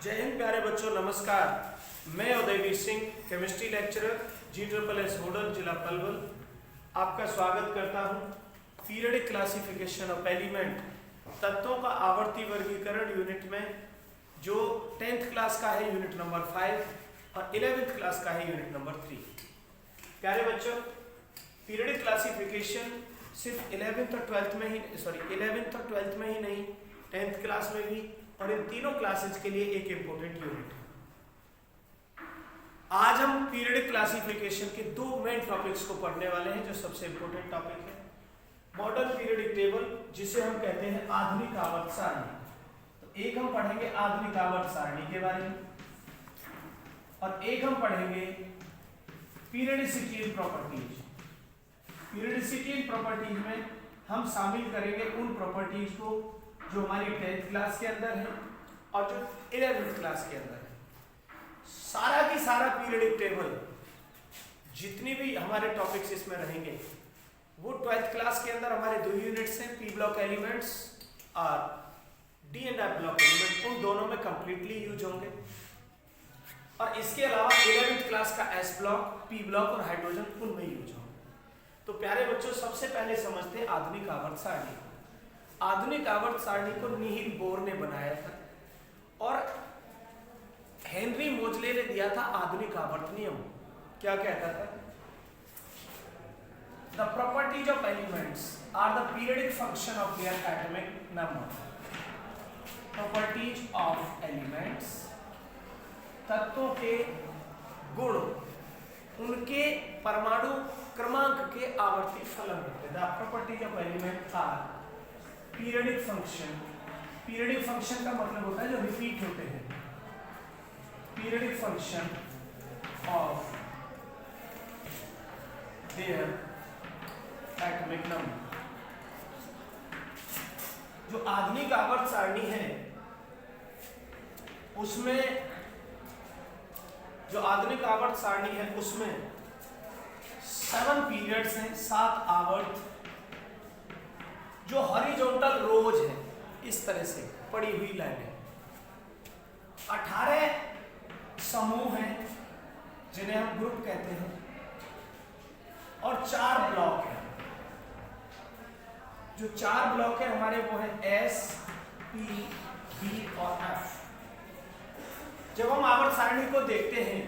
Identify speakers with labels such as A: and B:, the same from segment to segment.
A: जय हिंद प्यारे बच्चों, नमस्कार। मैं Udayveer Singh, chemistry lecturer, GSSS Hodal, जिला पलवल, आपका स्वागत करता हूं। पीरियडिक क्लासिफिकेशन ऑफ एलिमेंट, तत्वों का आवर्ती वर्गीकरण यूनिट में, जो 10th क्लास का है यूनिट नंबर 5 और 11th क्लास का है यूनिट नंबर 3। प्यारे बच्चों, पीरियडिक क्लासिफिकेशन सिर्फ 11th और 12th में ही 11th और 12th में ही नहीं, 10th क्लास में भी, और इन तीनों क्लासेस के लिए एक इंपॉर्टेंट यूनिट है। आज हम पीरियडिक क्लासिफिकेशन के दो मेन टॉपिक्स को पढ़ने वाले हैं, जो सबसे इंपॉर्टेंट टॉपिक है मॉडर्न पीरियडिक टेबल, जिसे हम कहते हैं आधुनिक आवर्त सारणी। तो एक हम पढ़ेंगे आधुनिक आवर्त सारणी के बारे में, और एक हम पढ़ेंगे periodicity and properties. Periodicity and properties में हम शामिल करेंगे उन प्रॉपर्टीज को जो हमारी 10th क्लास के अंदर है और जो 11th क्लास के अंदर है। सारा की सारा पीरियडिक टेबल, जितनी भी हमारे टॉपिक्स इसमें रहेंगे, वो 12th क्लास के अंदर हमारे दो यूनिट्स हैं, पी ब्लॉक एलिमेंट्स और D and F block element, उन दोनों में कंप्लीटली यूज होंगे। और इसके अलावा 11th क्लास का एस ब्लॉक, पी ब्लॉक और हाइड्रोजन, उनमें यूज होंगे। तो प्यारे बच्चों, सबसे पहले समझते हैं आधुनिक आवर्त सारणी। आधुनिक आवर्त सारणी को नील बोर ने बनाया था और हेनरी मोजले ने दिया था आधुनिक आवर्त नियम। क्या कहता था? The properties of elements are the periodic function of their atomic number. Properties of elements, तत्वों के गुण उनके परमाणु क्रमांक के आवर्ती फलन होते हैं। The properties of element are periodic function. Periodic function का मतलब होता है जो रिपीट होते हैं। Periodic function of their atomic number. जो आधुनिक आवर्त सारणी है उसमें, जो आधुनिक आवर्त सारणी है उसमें 7 पीरियड्स हैं, 7 आवर्त, जो हॉरिजॉन्टल रोज है, इस तरह से पड़ी हुई लाइनें। 18 समूह हैं जिन्हें हम ग्रुप कहते हैं, और 4 ब्लॉक हैं। जो 4 ब्लॉक है हमारे वो है एस, पी, बी और एफ। जब हम आवर्त सारणी को देखते हैं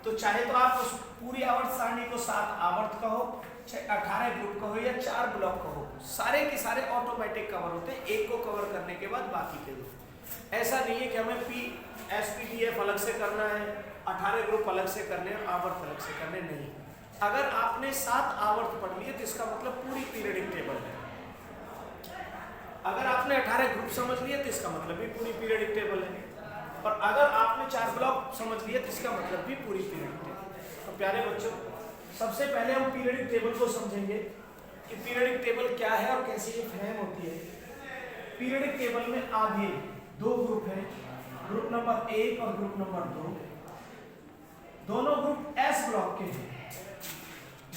A: तो चाहे तो आप उस पूरी आवर्त सारणी को 7 आवर्त कहो, चाहे 18 ग्रुप कहो या 4 ब्लॉक कहो, सारे के सारे ऑटोमेटिक कवर होते हैं, एक को कवर करने के बाद बाकी के ग्रुप। ऐसा नहीं है कि हमें P, S, P, D, F अलग से करना है, 18 ग्रुप अलग से करने हैं, आवर्त अलग से करने नहीं। अगर आपने 7 आवर्त पढ़ लिए तो इसका मतलब पूरी पीरियडिक टेबल है। अगर आपने 18 ग्रुप समझ लिए तो इसका मतलब भी पूरी पीरियडिक टेबल है, और अगर आपने 4 ब्लॉक समझ लिए तो इसका मतलब भी पूरी पीरियडिक टेबल। तो प्यारे बच्चों, सबसे पहले हम पीरियडिक टेबल को समझेंगे कि पीरियडिक टेबल क्या है और कैसे ये फ्रेम होती है। पीरियडिक टेबल में आगे 2 ग्रुप हैं, ग्रुप नंबर 1 और ग्रुप नंबर 2। दोनों ग्रुप एस ब्लॉक के हैं।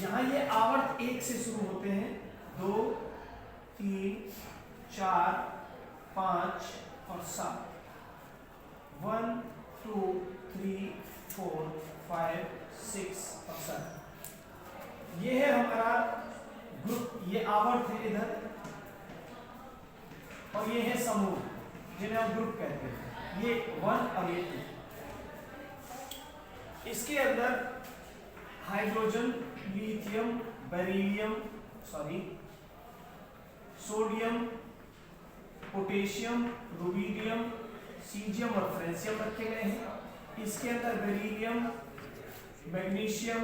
A: यहाँ ये आवर्त 1 से शुरू होते हैं, 2, 3, 4, 5 और 7। 1, 2, 3, 4, 5, 6 और 7। ये है हमारा ग्रुप, ये आवर्त है इधर, और ये है समूह जिन्हें हम ग्रुप कहते हैं। ये 1 और ये 2। इसके अंदर hydrogen, lithium, beryllium, sodium, potassium, rubidium, caesium और फ्रेंसियम रखे गए हैं। इसके अंदर beryllium, magnesium,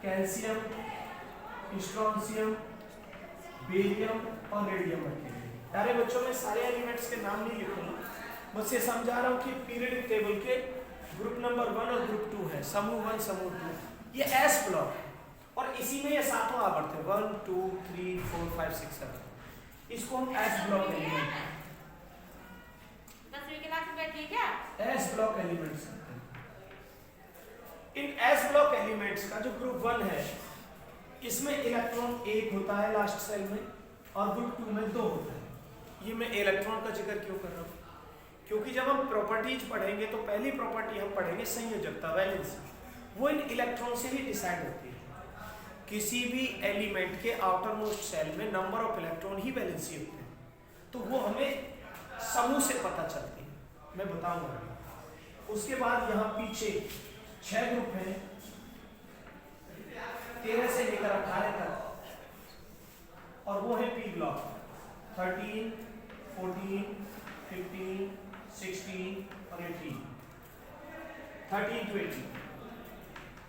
A: calcium, strontium, barium और रेडियम रखे गए हैं। प्यारे बच्चों, में सारे एलिमेंट्स के नाम नहीं लिखूंगा, बस ये समझा रहा हूँ कि पीरियडिक टेबल के ग्रुप नंबर 1 और ग्रुप 2 है, समूह 1, समूह 2। ये एस ब्लॉक है और इसी में ये 7वां आवर्त है, 1, 2, 3, 4, 5, 6, 7। इसको हम S block element, S block elements कहते हैं। इन एस ब्लॉक एलिमेंट्स का जो ग्रुप 1 है, इसमें इलेक्ट्रॉन 1 होता है लास्ट सेल में, और ग्रुप 2 में 2 होता है। ये मैं इलेक्ट्रॉन का जिक्र क्यों कर रहा हूँ? क्योंकि जब हम प्रॉपर्टीज पढ़ेंगे तो पहली प्रॉपर्टी हम पढ़ेंगे संयोजकता, वैलेंसी। वो इन इलेक्ट्रॉन से ही डिसाइड होती है। किसी भी एलिमेंट के आउटर मोस्ट सेल में number of electron he valency होते हैं, तो वो हमें समूह से पता चलती है, मैं बताऊंगा। उसके बाद यहाँ पीछे 6 ग्रुप हैं, 13 से लेकर 18 तक, और वो है पी ब्लॉक 13, 14, 15, 16 और 18, 13 to 18।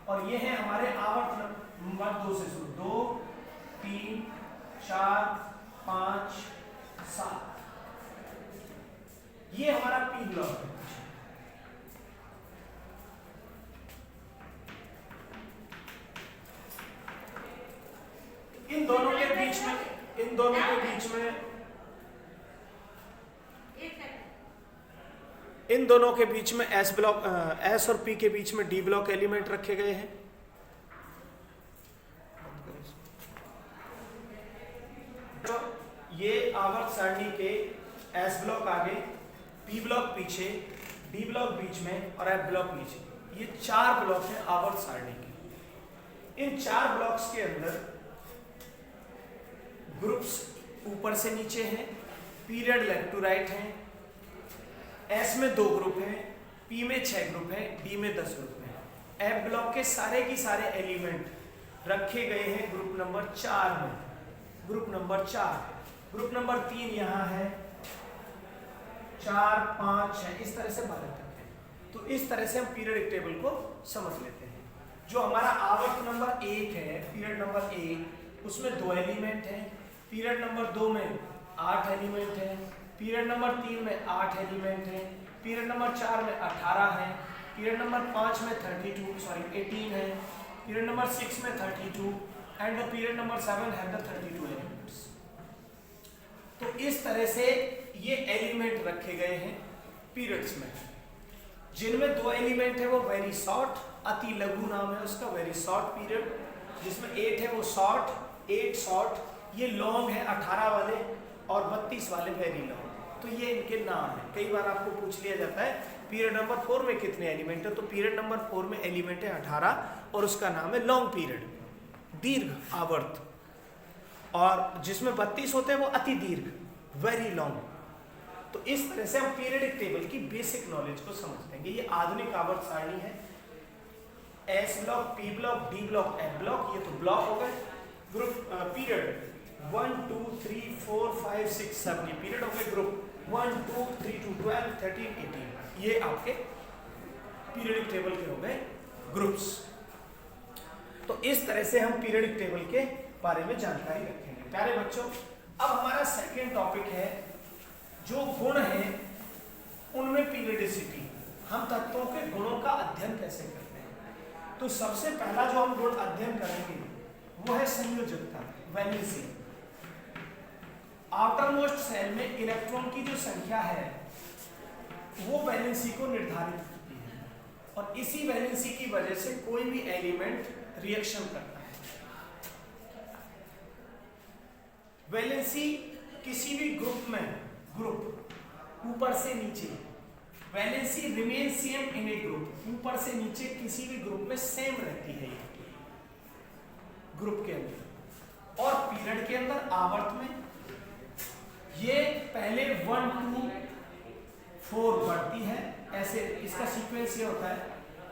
A: और ये है हमारे आवर्त नंबर 2 से शुरू, 2, 3, 4, 5, 7, ये हमारा पी ब्लॉक है। इन दोनों के बीच में एस ब्लॉक, एस और पी के बीच में डी ब्लॉक एलिमेंट रखे गए हैं। तो ये आवर्त सारणी के एस ब्लॉक आगे, पी ब्लॉक पीछे, डी ब्लॉक बीच में और एफ ब्लॉक नीचे, ये 4 ब्लॉक हैं आवर्त सारणी के। इन 4 ब्लॉक्स के अंदर ग्रुप्स ऊपर से नीचे हैं, पीरियड लेफ्ट टू राइट हैं, एस में 2 ग्रुप हैं, पी में 6 ग्रुप हैं, डी में 10 ग्रुप हैं। एफ ब्लॉक के सारे की सारे एलिमेंट रखे गए हैं ग्रुप नंबर 4 में। ग्रुप नंबर 4, ग्रुप नंबर 3 यहाँ है, 4, 5, 6, इस तरह से 12 तक है। तो इस तरह से हम पीरियडिक टेबल को समझ लेते हैं। जो हमारा आवर्त नंबर 1 है, पीरियड नंबर 1, उसमें 2 एलिमेंट हैं। पीरियड नंबर 2 में 8 एलिमेंट हैं। पीरियड नंबर 3 में 8 एलिमेंट हैं। पीरियड नंबर 4 में 18 है। पीरियड नंबर 5 में 18 है। पीरियड नंबर 6 में 32 and the period number 7 have the 32 elements. तो इस तरह से ये एलिमेंट रखे गए हैं पीरियड्स में, जिनमें 2 एलिमेंट है वो वेरी शॉर्ट, अति लघु नाम है उसका, वेरी शॉर्ट पीरियड। जिसमें 8 है वो शॉर्ट, 8 शॉर्ट, ये लॉन्ग है 18 वाले, और 32 वाले वेरी लॉन्ग। तो ये इनके नाम है। कई बार आपको पूछ लिया जाता है पीरियड नंबर 4 में कितने एलिमेंट है, तो पीरियड नंबर 4 में एलिमेंट है 18 और उसका नाम है लॉन्ग पीरियड, दीर्घ आवर्त। और जिसमें 32 होते हैं वो अति दीर्घ, वेरी लॉन्ग। तो इस तरह से हम पीरियडिक टेबल की बेसिक नॉलेज को समझ लेंगे। ये आधुनिक आवर्त सारणी है। S block, P block, D block, F block, ये तो ब्लॉक हो गए। ग्रुप पीरियड 1, 2, 3, 4, 5, 6, 7, ये पीरियड हो गए ग्रुप 1, 2, 3, 2, 12, 13, 18, ये आपके पीरियडिक टेबल के हो गए ग्रुप्स। तो इस तरह से हम पीरियडिक टेबल के बारे में जानकारी रखेंगे। प्यारे बच्चों, अब हमारा सेकेंड टॉपिक है जो गुण है उनमें पीरियडिसिटी। हम तत्वों के गुणों का अध्ययन कैसे करते हैं। तो सबसे पहला जो हम गुण अध्ययन करेंगे वो है संयोजकता, वैलेंसी। आउटर मोस्ट सेल में इलेक्ट्रॉन की जो संख्या है वो वैलेंसी को निर्धारित करती है, और इसी वैलेंसी की वजह से कोई भी एलिमेंट रिएक्शन करता है। वैलेंसी किसी भी ग्रुप में, ग्रुप ऊपर से नीचे, valency remain same in a group, ऊपर से नीचे किसी भी ग्रुप में सेम रहती है ग्रुप के अंदर। और पीरियड के अंदर, आवर्त में, ये पहले 1, 2, 4 बढ़ती है, ऐसे इसका सीक्वेंस ये होता है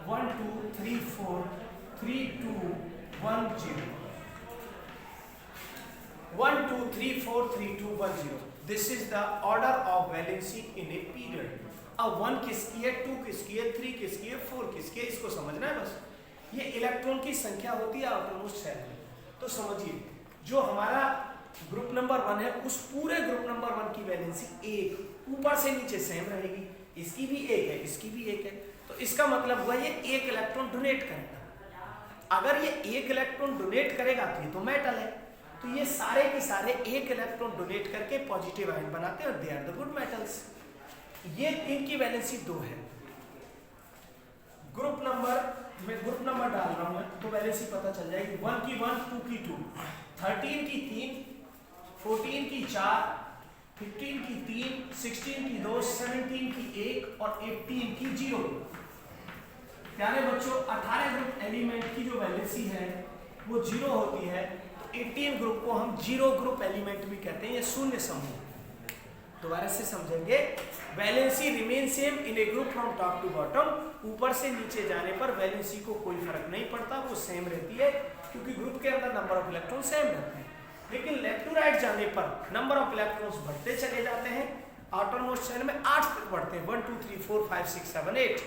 A: 1, 2, 3, 4, 3, 2, 1, 0, 1, 2, 3, 4, 3, 2, 1, 0। This is the order of valency in a period. अब 1 किसकी है, 2 किसकी है, 3 किसकी है, 4 किसकी है, इसको समझना है बस। ये इलेक्ट्रॉन की संख्या होती है आउटरमोस्ट सेल में। तो समझिए, जो हमारा ग्रुप नंबर 1 है उस पूरे ग्रुप नंबर 1 की वैलेंसी 1, ऊपर से नीचे सेम रहेगी। इसकी भी 1 है, इसकी भी 1 है। तो इसका मतलब हुआ ये 1 इलेक्ट्रॉन डोनेट करेगा। अगर ये 1 इलेक्ट्रॉन डोनेट करेगा तो ये तो मेटल है। तो ये सारे के सारे 1 इलेक्ट्रॉन डोनेट करके पॉजिटिव आयन बनाते हैं और they are the good metals. ये इनकी वैलेंसी 2 है। ग्रुप नंबर, मैं ग्रुप नंबर डाल रहा हूं तो वैलेंसी पता चल जाएगी। 1 की 1, 2 की 2, 13 की 3, 14 की 4, 15 की 3, 16 की 2, 17 की 1 और 18 की 0। प्यारे बच्चों 18 ग्रुप एलिमेंट की जो वैलेंसी है वो 0 होती है, तो 18 ग्रुप को हम 0 ग्रुप एलिमेंट भी कहते हैं, ये शून्य समूह। दोबारा से समझेंगे, valency remain same in a group from top to bottom. ऊपर से नीचे जाने पर वैलेंसी को कोई फर्क नहीं पड़ता, वो सेम रहती है, क्योंकि ग्रुप के अंदर नंबर ऑफ इलेक्ट्रॉन सेम रहते हैं। लेकिन लेफ्ट टू राइट जाने पर नंबर ऑफ इलेक्ट्रॉन्स बढ़ते चले जाते हैं। आउटरमोस्ट शेल में 8 तक बढ़ते हैं, 1 2 3 4 5 6 7 8।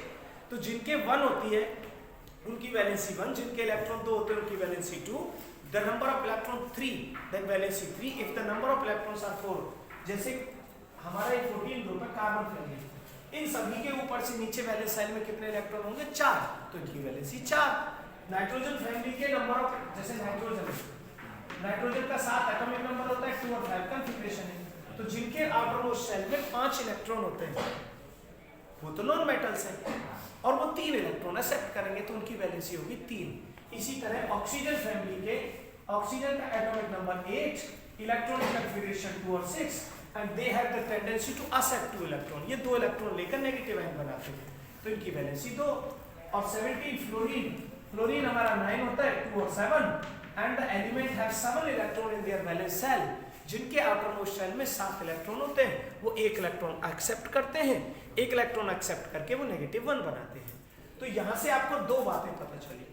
A: तो जिनके 1 होती है उनकी वैलेंसी 1, जिनके इलेक्ट्रॉन 2 होते हैं उनकी valency 2। The number of electron 3, then valency 3। If the number of electrons are 4, जैसे हमारा एक 14 ग्रुप है कार्बन फैमिली, इन सभी के ऊपर से नीचे वैलेंस साइड में कितने इलेक्ट्रॉन होंगे? 4, तो इनकी वैलेंसी 4। नाइट्रोजन फैमिली के नंबर ऑफ, जैसे नाइट्रोजन का 7 एटॉमिक नंबर होता है, 2 और 5 कॉन्फ़िगरेशन है, तो जिनके आउटरमोस्ट शेल में 5 इलेक्ट्रॉन होते हैं वो तो नॉन मेटल्स हैं, और वो 3 इलेक्ट्रॉन एक्सेप्ट करेंगे, तो उनकी वैलेंसी होगी 3। इसी तरह ऑक्सीजन फैमिली के, ऑक्सीजन का एटॉमिक नंबर 8, इलेक्ट्रॉनिक कॉन्फ़िगरेशन 2 और 6, and they have the tendency to accept 2 electron. ये 2 इलेक्ट्रॉन लेकर नेगेटिव आयन बनाते हैं, तो इनकी वैलेंसी 2। और 17 फ्लोरीन, फ्लोरीन हमारा 9 होता है, 2 और 7, and the element have 7 electron in their valence shell. जिनके आउटरमोस्ट शेल में 7 इलेक्ट्रॉन होते हैं वो 1 इलेक्ट्रॉन एक्सेप्ट करते हैं, 1 इलेक्ट्रॉन एक्सेप्ट करके वो नेगेटिव 1 बनाते हैं। तो यहाँ से आपको 2 बातें पता चली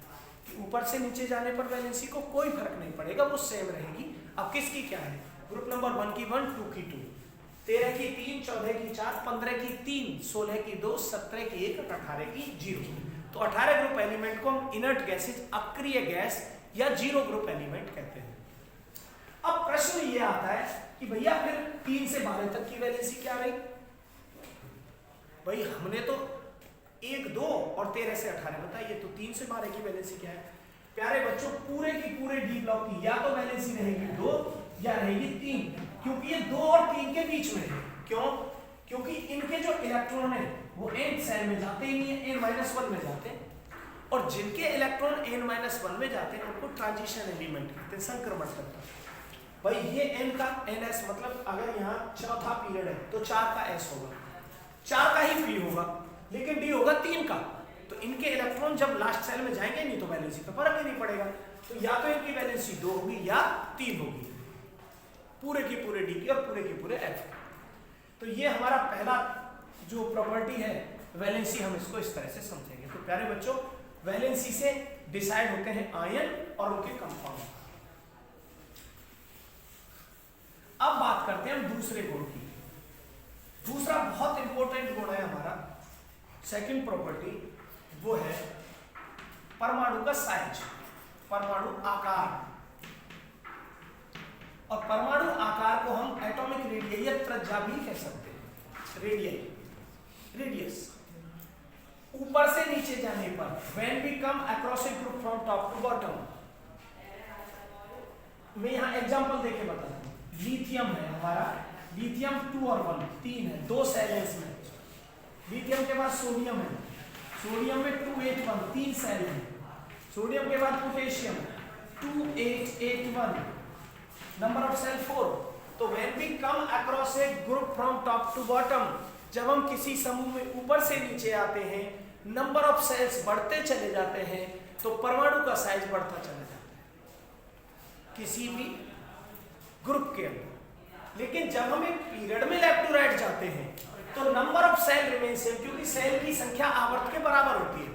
A: कि ऊपर से नीचे जाने पर वैलेंसी को कोई फर्क नहीं पड़ेगा, वो सेम रहेगी। अब किसकी क्या है? ग्रुप नंबर 1 की 1, 2 की 2, 13 की 3, 14 की 4, 15 की 3, 16 की 2, 17 की 1 और 18 की 0। तो 18 ग्रुप एलिमेंट को हम इनर्ट गैसेज, अक्रिय गैस या 0 ग्रुप एलिमेंट कहते हैं। अब प्रश्न ये आता है कि भैया फिर 3 से 12 तक की वैलेंसी क्या रही? भाई हमने तो 1, 2 और 13 से 18 बताइए, तो 3 से 12 की वैलेंसी क्या है? प्यारे बच्चों पूरे की पूरे डी ब्लॉक की या तो वैलेंसी रहेगी 2 या रहेगी 3, क्योंकि ये 2 और 3 के बीच में है। क्यों? क्योंकि इनके जो इलेक्ट्रॉन है वो n सेल में जाते ही नहीं है, n-1 में जाते हैं, और जिनके इलेक्ट्रॉन n-1 में जाते हैं उनको ट्रांजिशन एलिमेंट कहते हैं, संक्रमण तत्व। भाई ये n का ns, मतलब अगर यहाँ चौथा पीरियड है तो 4 का s होगा, 4 का ही फ्री होगा, लेकिन d होगा 3 का, तो इनके इलेक्ट्रॉन जब लास्ट सेल में जाएंगे नहीं तो वैलेंसी तो फर्क ही नहीं पड़ेगा। तो या तो इनकी वैलेंसी 2 होगी या 3 होगी, पूरे की पूरे डी की और पूरे की पूरे एफ। तो ये हमारा पहला जो प्रॉपर्टी है वैलेंसी, हम इसको इस तरह से समझेंगे। तो प्यारे बच्चों वैलेंसी से डिसाइड होते हैं आयन और उनके कंपाउंड। अब बात करते हैं हम दूसरे गुण की। दूसरा बहुत इंपॉर्टेंट गुण है हमारा, सेकंड प्रॉपर्टी, वो है परमाणु का साइज, परमाणु आकार। और परमाणु आकार को हम एटॉमिक रेडियस या त्रिज्या भी कह सकते हैं, रेडियस। ऊपर से नीचे जाने पर when we come across a group from top to bottom, मैं यहां एग्जांपल देके बताता हूं। लिथियम है हमारा, लिथियम 2 और 1 3 है, 2 सेल है इसमें। लिथियम के बाद सोडियम है, सोडियम में 2 8 1 3 सेल है। सोडियम के बाद पोटेशियम 2 8 8 1, नंबर ऑफ सेल 4। तो when we come across a group from top to bottom, जब हम किसी समूह में ऊपर से नीचे आते हैं, नंबर ऑफ सेल्स बढ़ते चले जाते हैं, तो परमाणु का साइज बढ़ता चला जाता है किसी भी ग्रुप के अंदर। लेकिन जब हम एक पीरियड में लेफ्ट टू राइट जाते हैं तो number of shell remain same, क्योंकि सेल की संख्या आवर्त के बराबर होती है।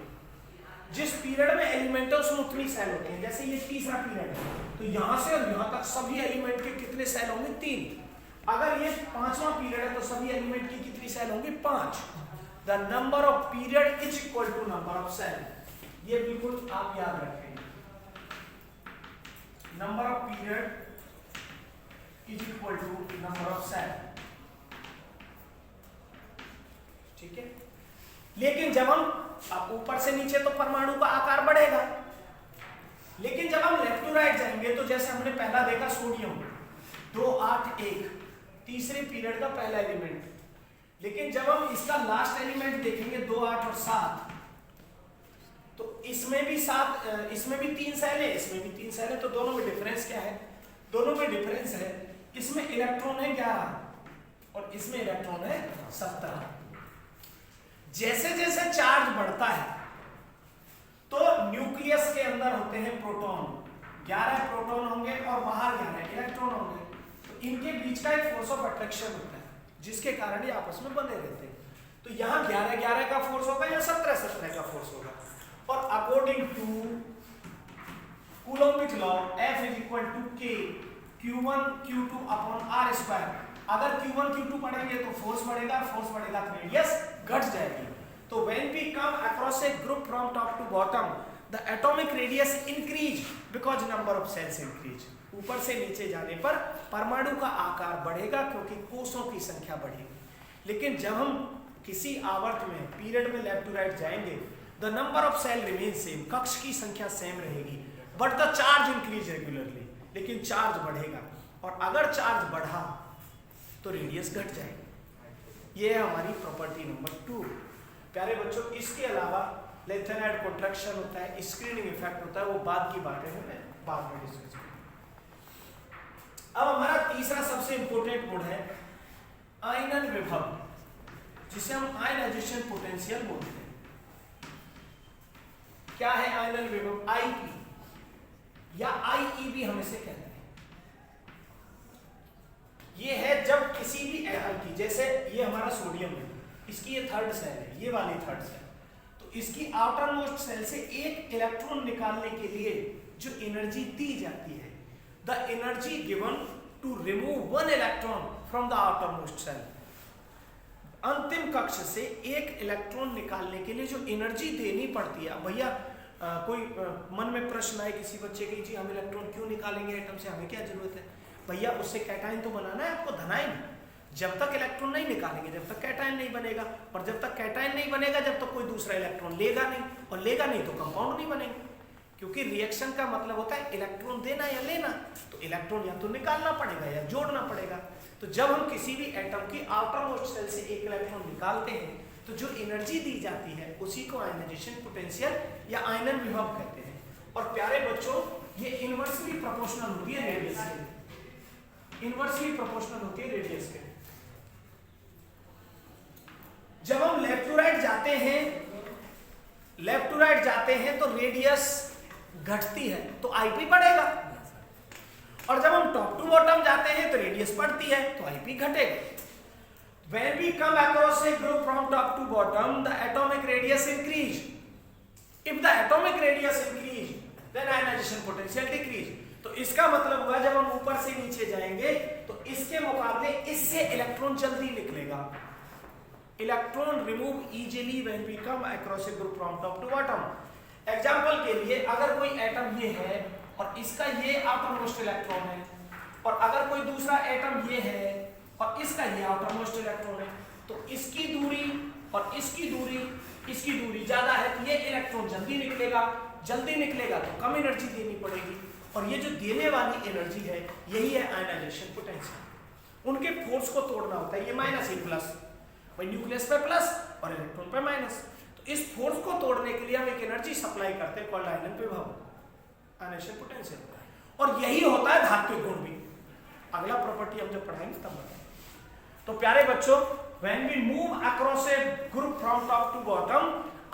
A: जिस पीरियड में एलिमेंट है उसमें उतनी सेल होती है। जैसे ये तीसरा पीरियड है तो यहां से और यहां तक सभी एलिमेंट के कितने सेल होंगे? 3। अगर ये 5वां पीरियड है तो सभी एलिमेंट की कितनी सेल होंगी? 5। The number of period is equal to number of shell. ये बिल्कुल आप याद रखें, number of period is equal to number of shell, ठीक है। लेकिन जब हम अब ऊपर से नीचे तो परमाणु का आकार बढ़ेगा, लेकिन जब हम लेफ्ट टू राइट जाएंगे तो जैसे हमने पहला देखा सोडियम 2 8 1, तीसरे पीरियड का पहला एलिमेंट। लेकिन जब हम इसका लास्ट एलिमेंट देखेंगे 2 8 और 7, तो इसमें भी 7, इसमें भी 3 सेल है, इसमें भी 3 सेल है। तो दोनों में डिफरेंस क्या है? दोनों में डिफरेंस है, इसमें इलेक्ट्रॉन है 11 और इसमें इलेक्ट्रॉन है 17। जैसे जैसे चार्ज बढ़ता है तो न्यूक्लियस के अंदर होते हैं प्रोटॉन, 11 प्रोटॉन होंगे और बाहर 11 इलेक्ट्रॉन होंगे। तो इनके बीच का एक फोर्स ऑफ अट्रैक्शन होता है जिसके कारण ये आपस में बने रहते हैं। तो यहाँ 11-11 का फोर्स होगा या 17-17 का फोर्स होगा। और according to coulombic law F is equal to K Q1 Q2 upon R square. अगर Q1 Q2 पढ़ेंगे तो फोर्स बढ़ेगा, फोर्स बढ़ेगा तो रेडियस घट जाएगी। तो when we come across a group from top to bottom, the atomic radius increase because number of cells increase। ऊपर से नीचे जाने पर परमाणु का आकार बढ़ेगा क्योंकि कोषों की संख्या बढ़ेगी। लेकिन जब हम किसी आवर्त में पीरियड में लेफ्ट टू राइट जाएंगे, the number of shell remain same, कक्ष की संख्या सेम रहेगी, but the charge increase regularly, लेकिन चार्ज बढ़ेगा। और अगर चार्ज बढ़ा तो रेडियस घट जाएगी। ये है हमारी प्रॉपर्टी नंबर 2। प्यारे बच्चों, इसके अलावा लेंथेनाइड कॉन्ट्रैक्शन होता है, स्क्रीनिंग इफेक्ट होता है, वो बाद की बातें हैं, मैं बाद में डिस्कस करूंगा। अब हमारा तीसरा सबसे इंपॉर्टेंट गुण है आयनन विभव, जिसे हम आयनाइजेशन पोटेंशियल बोलते हैं। क्या है आयनन विभव? आईपी या आईईबी हम इसे कहते हैं। ये है जब किसी भी एटम की, जैसे ये हमारा सोडियम है, इसकी ये थर्ड सेल है, ये वाली थर्ड सेल, तो इसकी आउटर मोस्ट सेल से एक इलेक्ट्रॉन निकालने के लिए जो एनर्जी दी जाती है, the energy given to remove one electron from the outermost shell, अंतिम कक्ष से एक इलेक्ट्रॉन निकालने के लिए जो एनर्जी देनी पड़ती है। भैया कोई मन में प्रश्न आए किसी बच्चे के, जी हम इलेक्ट्रॉन क्यों निकालेंगे एटम से, हमें क्या जरूरत है? भैया उससे कैटायन तो बनाना है आपको, धनायन। जब तक इलेक्ट्रॉन नहीं निकालेंगे जब तक कैटायन नहीं बनेगा, और जब तक कैटायन नहीं बनेगा जब तक कोई दूसरा इलेक्ट्रॉन लेगा नहीं, और लेगा नहीं तो कंपाउंड नहीं बनेंगे। क्योंकि रिएक्शन का मतलब होता है इलेक्ट्रॉन देना या लेना, तो इलेक्ट्रॉन या तो निकालना पड़ेगा या जोड़ना पड़ेगा। तो जब हम किसी भी एटम की आउटर मोस्ट सेल से एक इलेक्ट्रॉन निकालते हैं तो जो एनर्जी दी जाती है उसी को आयनाइजेशन पोटेंशियल या आयनन विभव कहते हैं। और प्यारे बच्चों, ये इनवर्सली प्रोपोर्शनल होती है रेडियस के, इनवर्सली प्रोपोर्शनल होती है रेडियस के। जब हम लेफ्ट टू राइट जाते हैं, लेफ्ट टू राइट जाते हैं तो रेडियस घटती है तो आईपी बढ़ेगा, और जब हम टॉप टू बॉटम जाते हैं तो रेडियस बढ़ती है तो आईपी घटेगा। When we come across a group from top to bottom, the atomic radius increase. If the atomic radius increase, then ionization potential decrease. तो इसका मतलब हुआ जब हम ऊपर से नीचे जाएंगे तो इसके मुकाबले इससे इलेक्ट्रॉन जल्दी निकलेगा। Electron remove easily when we come across a group from top to bottom. Example के लिए, अगर कोई एटम ये है और इसका ये आउटर मोस्ट इलेक्ट्रॉन है, और अगर कोई दूसरा एटम ये है और इसका ये आउटर मोस्ट इलेक्ट्रॉन है, तो इसकी दूरी और इसकी दूरी ज्यादा है तो ये इलेक्ट्रॉन जल्दी निकलेगा, जल्दी निकलेगा तो कम एनर्जी देनी पड़ेगी, और ये जो देने वाली एनर्जी है यही है आयनाइजेशन पोटेंशियल। उनके फोर्स को तोड़ना होता है, ये माइनस ये प्लस, वही न्यूक्लियस पे प्लस और इलेक्ट्रॉन पे माइनस। तो इस फोर्स को तोड़ने के लिए हम एक एनर्जी सप्लाई करते हैं कॉल्ड आयनन विभव, आयनाइजेशन पोटेंशियल। और यही होता है धात्विक गुण भी। अगला प्रॉपर्टी हम जब पढ़ाएंगे तब बताएंगे। तो प्यारे बच्चों, when we move across a group from top to bottom,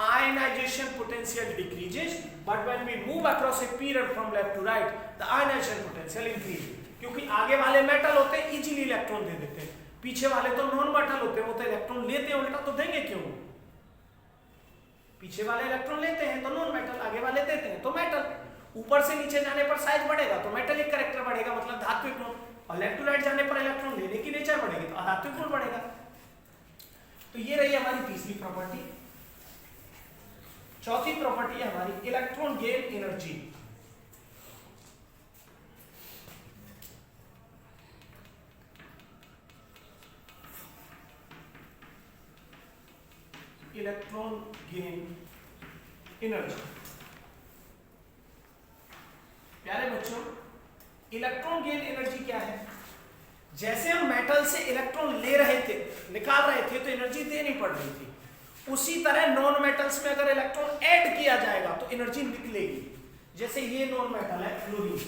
A: ionization potential decreases, but when we move across a period from left to right, the ionization potential increases। क्योंकि आगे वाले मेटल होते हैं इजीली इलेक्ट्रॉन दे देते हैं, पीछे वाले तो नॉन मेटल होते हैं, वो तो इलेक्ट्रॉन लेते हैं उल्टा, तो देंगे क्यों? पीछे वाले इलेक्ट्रॉन लेते हैं तो नॉन मेटल, आगे वाले देते हैं तो मेटल। ऊपर से नीचे जाने पर साइज बढ़ेगा तो मेटेलिक कैरेक्टर बढ़ेगा, मतलब धात्विक गुण, और लेफ्ट टू राइट जाने पर इलेक्ट्रॉन लेने की नेचर बढ़ेगी तो अधात्विक गुण बढ़ेगा। तो ये रही हमारी तीसरी प्रॉपर्टी। चौथी प्रॉपर्टी है हमारी electron gain energy. Electron gain energy. प्यारे बच्चों, इलेक्ट्रॉन गेन एनर्जी क्या है? जैसे हम मेटल से इलेक्ट्रॉन ले रहे थे, निकाल रहे थे, तो एनर्जी देनी पड़ रही थी, उसी तरह नॉन मेटल्स में अगर इलेक्ट्रॉन ऐड किया जाएगा तो एनर्जी निकलेगी। जैसे ये नॉन मेटल है फ्लोरीन,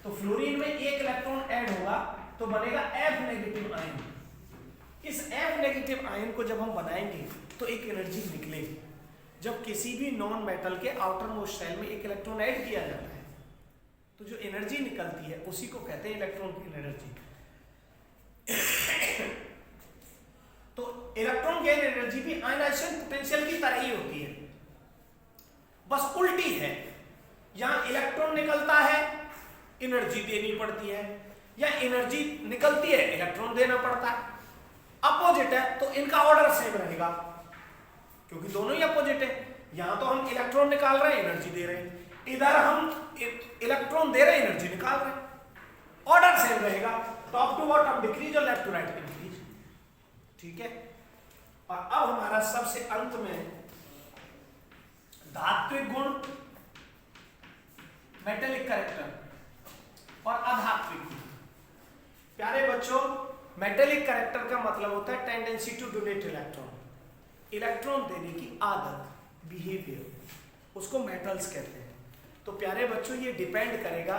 A: तो फ्लोरीन में एक इलेक्ट्रॉन ऐड होगा तो बनेगा F नेगेटिव आयन, इस F नेगेटिव आयन को जब हम बनाएंगे तो एक एनर्जी निकलेगी। जब किसी भी नॉन मेटल के आउटर मोस्ट शेल में एक इलेक्ट्रॉन ऐड किया जाता है तो जो एनर्जी निकलती है उसी को कहते हैं इलेक्ट्रॉन गेन एनर्जी। तो इलेक्ट्रॉन गेन एनर्जी भी आयनाइजेशन पोटेंशियल की तरह ही होती है, बस उल्टी है। यहां इलेक्ट्रॉन निकलता है, एनर्जी देनी पड़ती है, या एनर्जी निकलती है, इलेक्ट्रॉन देना पड़ता है। अपोजिट है तो इनका ऑर्डर सेम रहेगा क्योंकि दोनों ही अपोजिट है। यहां तो हम इलेक्ट्रॉन निकाल रहे हैं, एनर्जी दे रहे हैं, इधर हम इलेक्ट्रॉन दे रहे हैं, एनर्जी निकाल रहे हैं, ऑर्डर सेम रहेगा। टॉप टू बॉटम डिक्रीज और लेफ्ट टू राइट इंक्रीज। ठीक है। और अब हमारा सबसे अंत में धात्विक गुण, मेटेलिक कैरेक्टर और अधात्विक गुण। प्यारे बच्चों, मेटेलिक कैरेक्टर का मतलब होता है tendency to donate electron, electron देने की आदत, बिहेवियर, उसको मेटल्स कहते हैं। तो प्यारे बच्चों, ये डिपेंड करेगा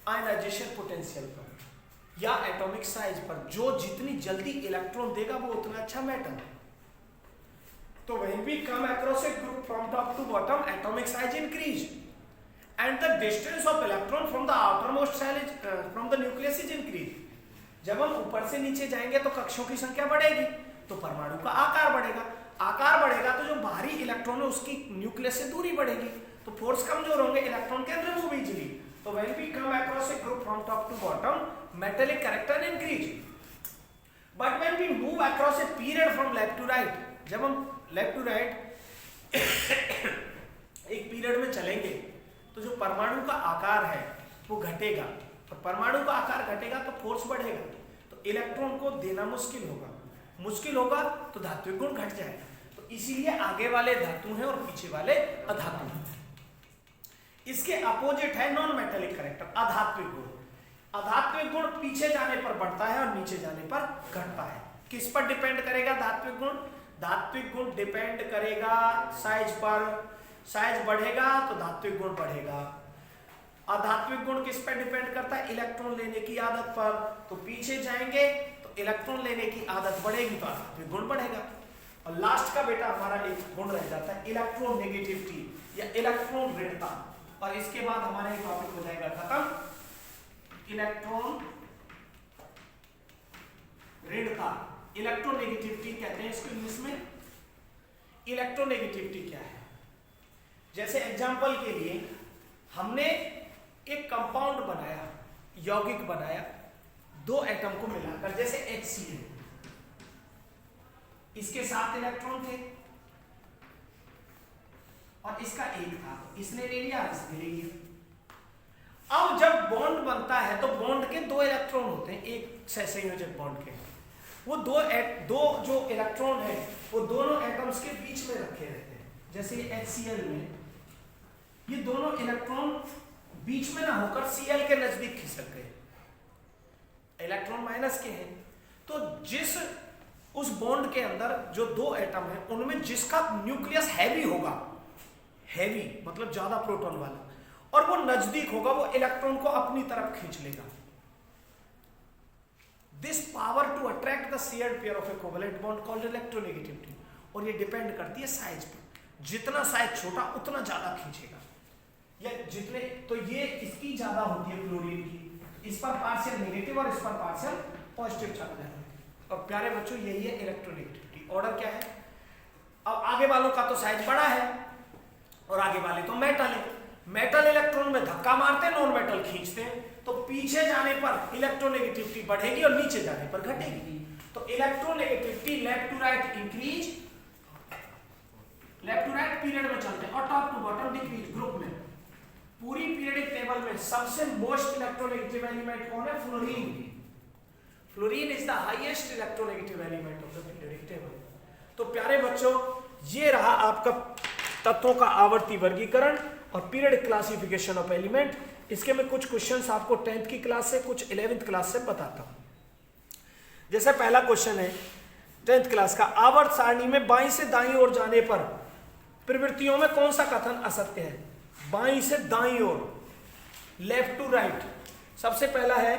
A: आयनाइजेशन पोटेंशियल पर या एटॉमिक साइज पर। जो जितनी जल्दी इलेक्ट्रॉन देगा वो उतना अच्छा मेटल। तो when we come across a group from top to bottom, atomic size increase and the distance of electron from the outermost shell is from the nucleus is increase. जब हम ऊपर से नीचे जाएंगे तो कक्षों की संख्या बढ़ेगी तो परमाणु का आकार बढ़ेगा, आकार बढ़ेगा तो जो बाहरी इलेक्ट्रॉन है उसकी न्यूक्लियस से दूरी बढ़ेगी तो फोर्स कमजोर होंगे, इलेक्ट्रॉन कैन रिमूव इजीली। तो when we come across a group from top to bottom, metallic character increase. But when we move across a period from left to right, जब हम लेफ्ट टू राइट एक period में चलेंगे तो जो परमाणु का आकार है वो घटेगा, और परमाणु का आकार घटेगा तो फोर्स बढ़ेगा, तो इलेक्ट्रॉन को देना मुश्किल होगा तो धात्विक गुण घट जाएगा। तो इसीलिए आगे वाले धातु हैं और पीछे वाले अधातु हैं। इसके अपोजिट है नॉन मेटेलिक कैरेक्टर, अधात्विक गुण। अधात्विक गुण पीछे जाने पर बढ़ता है और नीचे जाने पर घटता है। किस पर डिपेंड करेगा धात्विक गुण? धात्विक गुण डिपेंड करेगा साइज पर। साइज बढ़ेगा तो धात्विक गुण बढ़ेगा। अधात्विक गुण किस पर डिपेंड करता है? इलेक्ट्रॉन लेने की आदत पर। तो पीछे जाएंगे तो इलेक्ट्रॉन लेने की आदत बढ़ेगी तो अधात्विक गुण बढ़ेगा। और लास्ट का बेटा हमारा एक गुण रह जाता है इलेक्ट्रॉन नेगेटिविटी या इलेक्ट्रॉन ऋणता। और इसके बाद हमारा एक टॉपिक हो जाएगा खत्म, इलेक्ट्रॉन ऋणता। इलेक्ट्रोनेगेटिविटी कहते हैं इसको इंग्लिश में। इलेक्ट्रोनेगेटिविटी क्या है? जैसे एग्जांपल के लिए हमने एक कंपाउंड बनाया, यौगिक बनाया, दो एटम को मिलाकर, जैसे HCl, इसके 7 इलेक्ट्रॉन थे और इसका एक था, इसने ले लिया, इसने ले लिया। अब जब बॉन्ड बनता है तो बॉन्ड के 2 इलेक्ट्रॉन होते हैं, एक सहसंयोजक बॉन्ड के। वो दो जो इलेक्ट्रॉन है वो दोनों एटम्स के बीच में रखे रहते हैं। जैसे HCl में ये दोनों इलेक्ट्रॉन बीच में ना होकर Cl के नजदीक खिसक गए, इलेक्ट्रॉन माइनस के हैं। तो जिस उस बॉन्ड के अंदर जो 2 एटम है उनमें जिसका न्यूक्लियस हैवी होगा, हैवी मतलब ज्यादा प्रोटॉन वाला, और वो नजदीक होगा, वो इलेक्ट्रॉन को अपनी तरफ खींच लेगा। This power to attract the shared pair of a covalent bond called electronegativity. और ये डिपेंड करती है साइज पर। जितना साइज छोटा उतना ज्यादा खींचेगा, या जितने, तो ये इसकी ज्यादा होती है क्लोरीन की, इस पर पार्शियल नेगेटिव और इस पर पार्शियल पॉजिटिव चल रहा है। और प्यारे बच्चों यही है इलेक्ट्रोनेगेटिविटी। ऑर्डर क्या है? अब आगे वालों का तो साइज बड़ा है और आगे वाले तो मेटल है। मेटल इलेक्ट्रॉन में धक्का मारते हैं, नॉन मेटल खींचते हैं, तो पीछे जाने पर इलेक्ट्रोनेगेटिविटी बढ़ेगी और नीचे जाने पर घटेगी। तो electronegativity left to right increase, left to right period में चलते हैं, और top to bottom decrease group में। पूरी पीरियडिक टेबल में सबसे मोस्ट इलेक्ट्रोनेगेटिव एलिमेंट कौन है? Fluorine. Fluorine is the highest electronegative element of the periodic table. तो प्यारे बच्चों, ये रहा आपका तत्वों का आवर्ती वर्गीकरण और पीरियड क्लासिफिकेशन ऑफ एलिमेंट। इसके में कुछ क्वेश्चंस आपको 10th की क्लास से, कुछ 11th क्लास से बताता हूं। जैसे पहला क्वेश्चन है 10th क्लास का, आवर्त सारणी में बाईं से दाईं ओर जाने पर प्रवृत्तियों में कौन सा कथन असत्य है? बाईं से दाईं ओर, लेफ्ट टू राइट। सबसे पहला है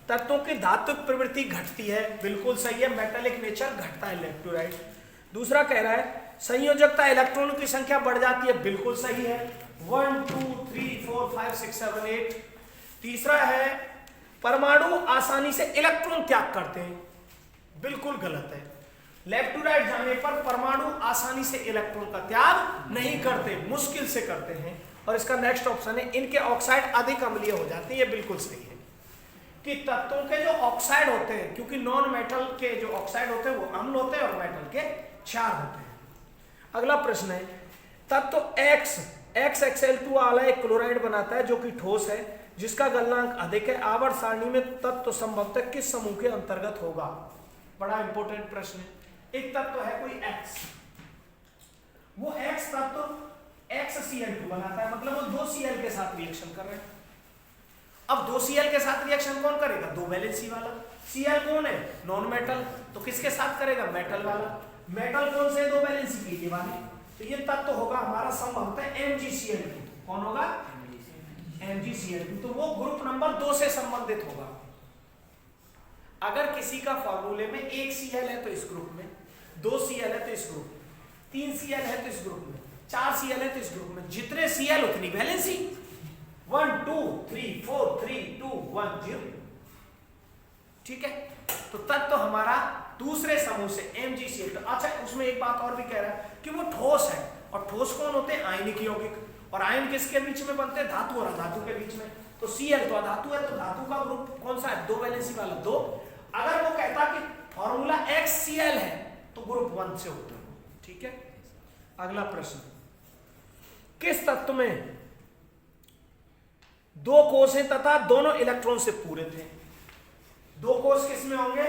A: तत्वों की धात्विक प्रवृत्ति घटती है, बिल्कुल सही है, मेटालिक नेचर घटता है, लेफ्ट टू राइट। दूसरा कह रहा है संयोजकता इलेक्ट्रॉनों की संख्या बढ़ जाती है, बिल्कुल सही है, 1 2 3 4 5 6 7 8। तीसरा है परमाणु आसानी से इलेक्ट्रॉन त्याग करते हैं, बिल्कुल गलत है, लेफ्ट टू राइट जाने पर परमाणु आसानी से इलेक्ट्रॉन का त्याग नहीं करते, मुश्किल से करते हैं। और इसका नेक्स्ट ऑप्शन है इनके ऑक्साइड अधिक अम्लीय हो जाते हैं, ये बिल्कुल सही है कि तत्वों के जो ऑक्साइड होते हैं, क्योंकि नॉन मेटल के जो ऑक्साइड होते हैं वो अम्ल होते हैं और मेटल के क्षार होते हैं। अगला प्रश्न है तत्व XXL2 वाला एक क्लोराइड बनाता है जो कि ठोस है, जिसका गलनांक अधिक है, आवर्त सारणी में तत्व संभवतः किस समूह के अंतर्गत होगा? बड़ा इंपॉर्टेंट प्रश्न है। एक तत्व है कोई X, वो X तत्व XCl2 बनाता है, मतलब वो 2 Cl के साथ रिएक्शन कर रहे हैं। अब 2 Cl के साथ रिएक्शन कौन करेगा? 2 वैलेंसी वाला। Cl कौन है? नॉन मेटल, तो किसके साथ करेगा? मेटल वाला। मेटल कौन से? 2 वैलेंसी के, ये वाले। तो ये तत्व होगा हमारा संबंधित MgCl2। कौन होगा? MgCl2। तो वो ग्रुप नंबर 2 से संबंधित होगा। अगर किसी का फॉर्मूले में 1 Cl है तो इस ग्रुप में, 2 Cl है तो इस ग्रुप में, 3 Cl है तो इस ग्रुप में, 4 Cl है तो इस ग्रुप में, जितने Cl उतनी वैलेंसी। 1 2 3 4 3 2 1 0। ठीक है, तो तत्व हमारा दूसरे समूह से MgCl2। अच्छा, उसमें एक बात और भी कह रहा है कि वो ठोस है, और ठोस कौन होते हैं? आयनिक यौगिक। और आयन किसके बीच में बनते हैं? धातु और अधातु के बीच में। तो Cl तो अधातु है, तो धातु का ग्रुप कौन सा है? 2 वैलेंसी वाला, 2। अगर वो कहता कि फॉर्मूला XCl है तो ग्रुप 1 से होता है। ठीक है, अगला प्रश्न, किस तत्व में 2 कोष हैं तथा दोनों इलेक्ट्रॉन से पूरित हैं? 2 कोष किसमें होंगे?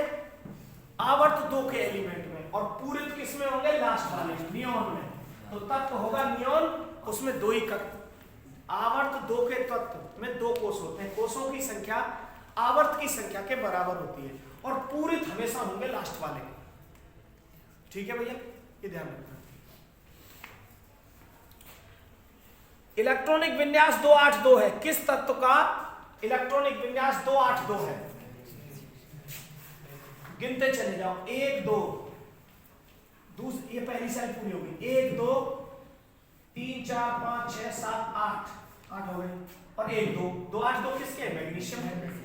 A: आवर्त 2 के एलिमेंट में, और पूरित किसमें होंगे? लास्ट वाले नियॉन में। तो तत्व होगा नियॉन, उसमें 2 ही कट। आवर्त 2 के तत्व में 2 कोष होते हैं, कोषों की संख्या आवर्त की संख्या के बराबर होती है, और पूरित हमेशा होंगे लास्ट वाले। ठीक है भैया, ये ध्यान रखना। इलेक्ट्रॉनिक विन्यास 282 है, किस तत्व का इलेक्ट्रॉनिक विन्यास 282 है? गिनते चले जाओ, 1 2, ये पहली सेल पूरी होगी, 1 2 3 4 5 6 7 8 हो गए, और 1 2 282 किसके? मैग्नीशियम है।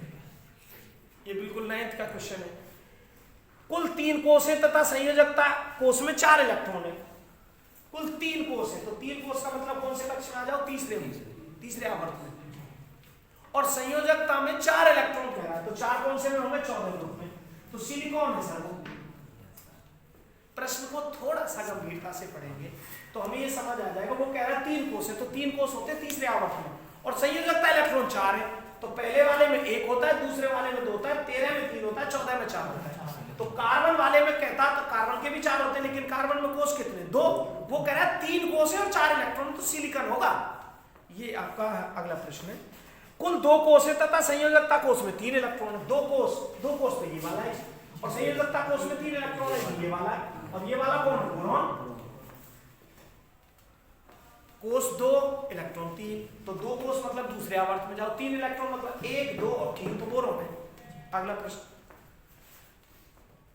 A: ये बिल्कुल 9th का क्वेश्चन है। कुल 3 कोष है तथा संयोजकता कोष में 4 इलेक्ट्रॉन है। कुल 3 कोष है, तो 3 कोष का मतलब कौन से कक्ष में आ जाओ? तीसरे आवर्त में। और संयोजकता में 4 इलेक्ट्रॉन कह रहा है, तो 4 कौन से में होंगे? 14 ग्रुप में। तो सिलिकॉन है सर। वो प्रश्न को थोड़ा सा गंभीरता से पढ़ेंगे तो हमें ये समझ आ जाएगा। वो कह रहा है 3 कोष है, तो 3 कोष होते हैं तीसरे आवर्त में, और संयोजकता इलेक्ट्रॉन 4 है, तो पहले वाले में 1 होता है, दूसरे वाले में 2 होता है, 13 में 3 होता है, 14 में 4 होता है। तो कार्बन वाले में कहता तो कार्बन के भी 4 होते हैं, लेकिन कार्बन में कोष कितने? 2। वो कह रहा है 3 कोष है और 4 इलेक्ट्रॉन, तो सिलिकॉन होगा। ये आपका अगला प्रश्न है। कुल 2 कोष है तथा संयोजकता कोष में 3 इलेक्ट्रॉन है। 2 कोष तो ये वाला है, और संयोजकता कोष में 3 इलेक्ट्रॉन है, ये वाला है, और ये वाला कौन है? बोरॉन। कोष 2 इलेक्ट्रॉन 3, तो 2 कोष मतलब दूसरे आवर्त में जाओ, 3 इलेक्ट्रॉन मतलब 1 2 और 3, तो बोरॉन है। अगला प्रश्न,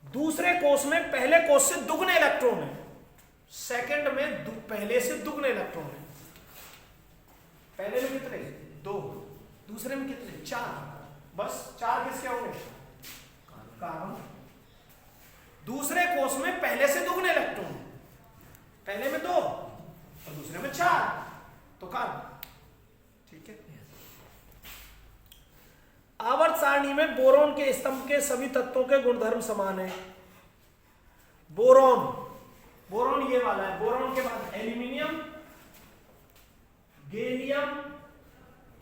A: दूसरे कोष में पहले कोष से दुगने इलेक्ट्रॉन है, सेकंड में पहले से दुगने इलेक्ट्रॉन है। पहले में कितने? 2, दूसरे में कितने? 4। बस 4 किसके होंगे? कार्बन। दूसरे कोष में पहले से दुगने इलेक्ट्रॉन, पहले में 2 और दूसरे में 4, तो कार्बन। ठीक है, आवर्त सारणी में बोरॉन के स्तंभ के सभी तत्वों के गुणधर्म समान है। बोरॉन ये वाला है। बोरॉन के बाद एल्यूमिनियम, गैलियम,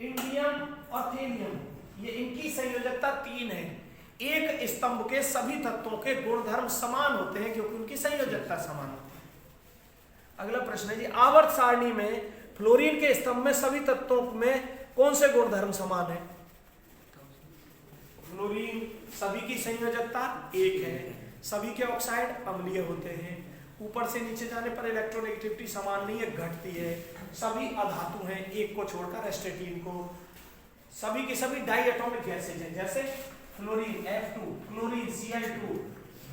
A: इंडियम और थेलियम, ये इनकी संयोजकता 3 है। एक स्तंभ के सभी तत्वों के गुणधर्म समान होते हैं क्योंकि उनकी संयोजकता समान होती है। अगला प्रश्न है जी, आवर्त सारणी में फ्लोरीन के स्तंभ में सभी तत्वों में कौन से गुणधर्म समान है? फ्लोरीन सभी की संयोजकता 1 है, सभी के ऑक्साइड अम्लीय होते हैं, ऊपर से नीचे जाने पर इलेक्ट्रोनेगेटिविटी समान नहीं है, घटती है, सभी अधातु हैं एक को छोड़कर एस्टेटीन को, सभी के सभी डाई एटॉमिक गैसेज हैं जैसे fluorine F2, chlorine Cl2,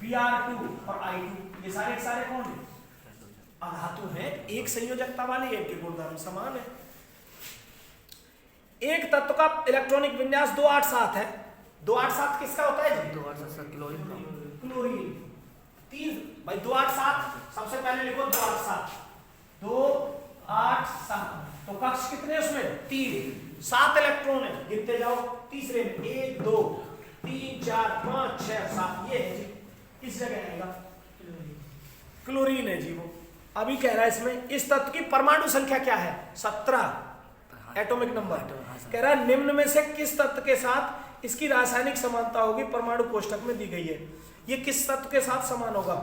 A: Br2 और I2, ये सारे सारे कौन है? अधातु हैं, एक संयोजकता वाले, इनके गुणधर्म समान है। एक तत्व का इलेक्ट्रॉनिक विन्यास 287 है। 287 किसका होता है जी?
B: 287
A: क्लोरीन। तीन भाई 287, सबसे पहले लिखो 287, 287। तो कक्ष कितने उसमें? 3, 7 इलेक्ट्रॉन है, गिनते जाओ। तीसरे में 1 2 3 4 5 6 7, ये है जी, इस जगह आएगा क्लोरीन है जी। वो अभी कह रहा है इसमें इस तत्व की परमाणु संख्या क्या है? 17 एटॉमिक नंबर। कह रहा है निम्न में से किस तत्व के साथ इसकी रासायनिक समानता होगी? परमाणु कोष्ठक में दी गई है। ये किस तत्व के साथ समान होगा?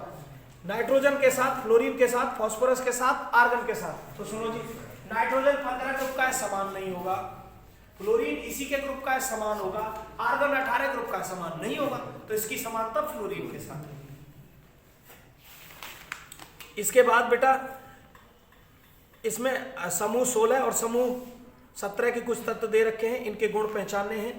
A: नाइट्रोजन के साथ, फ्लोरीन के साथ, फास्फोरस के साथ, आर्गन के साथ। तो सुनो जी, नाइट्रोजन 15 ग्रुप का है, समान नहीं होगा। फ्लोरीन इसी के ग्रुप का है, समान होगा। आर्गन 18 ग्रुप का है, समान नहीं होगा। तो इसकी समानता फ्लोरीन के साथ है। इसके बाद बेटा इसमें समूह 16 और समूह 17 के कुछ तत्व दे रखे हैं, इनके गुण पहचानने हैं।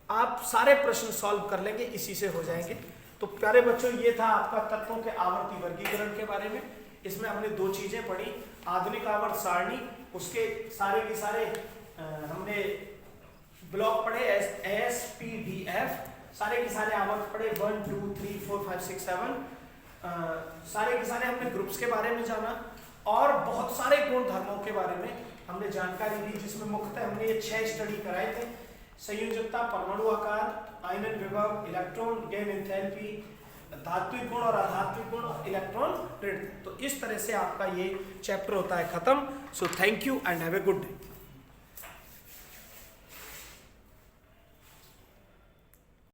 A: आप सारे प्रश्न सॉल्व कर लेंगे, इसी से हो जाएंगे। तो प्यारे बच्चों, ये था आपका तत्वों के आवर्ती वर्गीकरण के बारे में। इसमें हमने 2 चीजें पढ़ी, आधुनिक आवर्त सारणी, उसके सारे के सारे हमने ब्लॉक पढ़े, SPDF, सारे के सारे आवर्त पढ़े, 1 2 3 4 5 6 7, सारे के सारे हमने ग्रुप्स के बारे में जाना और बहुत सारे गुण धर्मों के बारे में हमने जानकारी दी, जिसमें मुख्यतः हमने ये 6 स्टडी कराए थे। संयोजकता, परमाणु आकार, आयनन विभव, इलेक्ट्रॉन गेन एंथैल्पी, धात्विक गुण और अधात्विक गुण, इलेक्ट्रॉन ऋण। तो इस तरह से आपका ये चैप्टर होता है खत्म। So thank you and have a good day.